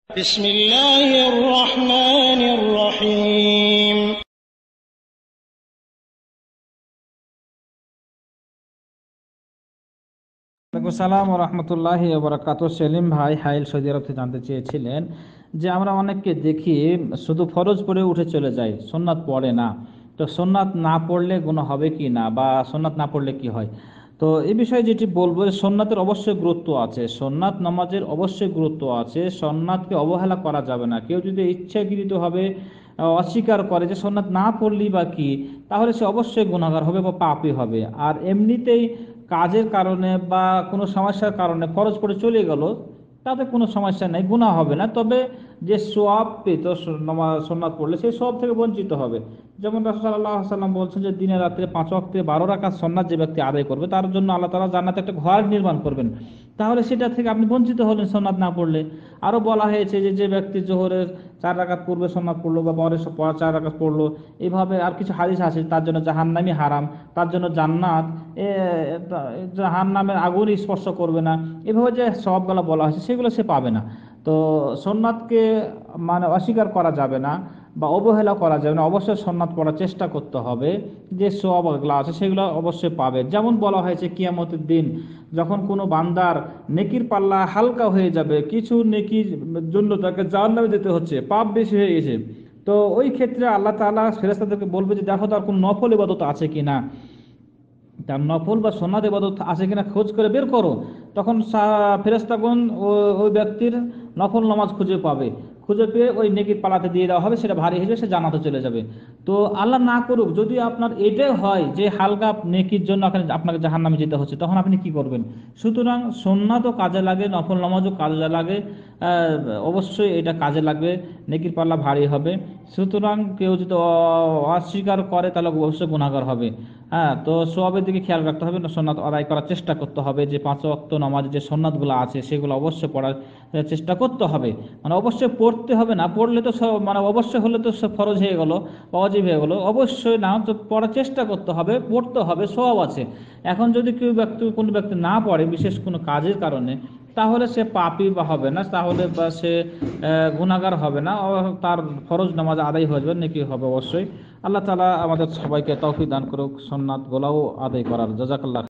বিসমিল্লাহির রহমানির রহিম। সালাম ও রহমতুল্লাহি ওয়া বারাকাতুহু। সেলিম ভাই হাইল সৌদি আরব থেকে জানতে চেয়েছিলেন যে আমরা অনেককে দেখি শুধু ফরজ পড়ে উঠে চলে যায়, সুন্নাত পড়ে না। তো সুন্নাত না পড়লে গুনাহ হবে কি না, বা সুন্নাত না পড়লে কি হয়? তো এই বিষয়ে যেটি বলবো, সুন্নাতের অবশ্যই গুরুত্ব আছে, সুন্নাত নামাজের অবশ্যই গুরুত্ব আছে, সুন্নাতকে অবহেলা করা যাবে না। কেউ যদি ইচ্ছাকৃতভাবে অস্বীকার করে যে সুন্নাত না পড়লেই বা কি, তাহলে সে অবশ্যই গুনাহগার হবে বা পাপী হবে। আর এমনিতেই কাজের কারণে বা কোনো সমস্যার কারণে ফরজ পড়ে চলে গেল, তাতে কোনো সমস্যা নেই, গুনাহ হবে না। তবে যে সোয়াব পেত সুন্নাত পড়লে, সেই সোয়াব থেকে বঞ্চিত হবে। যেমন রাসূল সাল্লাল্লাহু আলাইহি ওয়াসাল্লাম বলছেন যে দিনে রাত্রে 5 ওয়াক্তে 12 রাকাত সুন্নাত যে ব্যক্তি আদায় করবে, তার জন্য আল্লাহ তাআলা জান্নাতে একটা ঘর নির্মাণ করবেন। তাহলে সেটা থেকে আপনি বঞ্চিত হলেন সুন্নাত না পড়লে। আরো বলা হয়েছে যে যে ব্যক্তি জোহরের 4 রাকাত পূর্বে সুন্নাত পড়লো বা পরে 4 রাকাত পড়লো, এইভাবে আর কিছু হাদিস আছে, তার জন্য জাহান্নামই হারাম, তার জন্য জান্নাত জাহান্নামের আগুন স্পর্শ করবে না। এভাবে যে সবগুলো বলা হয়েছে, সেগুলো সে পাবে না। তো সুন্নাতকে মানে অস্বীকার করা যাবে না বা অবহেলা করা যাবে না, অবশ্যই সুন্নাত পড়ার চেষ্টা করতে হবে। যে সওয়াবগুলো আছে সেগুলো অবশ্যই পাবে। যেমন বলা হয়েছে কিয়ামতের দিন যখন কোনো বান্দার নেকির পাল্লা হালকা হয়ে যাবে, কিছু নেকির জন্য তাকে জাহান্নামে যেতে হচ্ছে, পাপ বেশি হয়ে গেছে, তো ওই ক্ষেত্রে আল্লাহ তাআলা ফেরেশতাদেরকে বলবে যে দেখো তার কোন নফল ইবাদত আছে কিনা, তার নফল বা সুন্নাত ইবাদত আছে কিনা খোঁজ করে বের করো। তখন ফেরেশতাগণ ওই ব্যক্তির নফল নামাজ খুঁজে পাবে, খুঁজে পেয়ে ওই নেকির পালাতে দিয়ে দেওয়া হবে, সেটা ভারী হিসেবে সে জান্নাতে চলে যাবে। তো আল্লাহ না করুক যদি আপনার এটাই হয় যে হালকা নেকির জন্য আপনাকে জাহান্নামে যেতে হচ্ছে, তখন আপনি কি করবেন? সুতরাং সুন্নাতও কাজে লাগে, নফল নামাজও কাজে লাগে, অবশ্যই এটা কাজে লাগবে, নেকির পাল্লা ভারী হবে। সুতরাং কেউ যদি অস্বীকার করে তাহলে অবশ্যই গুনাহগার হবে। হ্যাঁ, তো সওয়াবের দিকে খেয়াল রাখতে হবে, সুন্নাত আদায় করার চেষ্টা করতে হবে। যে 5 ওয়াক্ত নামাজ যে সুন্নাতগুলো আছে সেগুলো অবশ্যই পড়ার চেষ্টা করতে হবে। মানে অবশ্যই পড়তে হবে, না পড়লে তো মানে অবশ্যই হলে তো সব ফরজ হয়ে গেল, ওয়াজিব হয়ে গেল। অবশ্যই না, তো পড়ার চেষ্টা করতে হবে, পড়তে হবে, সওয়াব আছে। এখন যদি কোনো ব্যক্তি না পড়ে বিশেষ কোনো কাজের কারণে, তাহলে সে পাপী বা হবে না, তাহলে বা সে গুনাহগার হবে না, তার ফরজ নামাজ আদায় হয়ে যাবে, নেকি হবে অবশ্যই। আল্লাহ তাআলা আমাদের সবাইকে তৌফিক দান করুক সুন্নাত গুলাও আদায় করার। জাযাকাল্লাহ।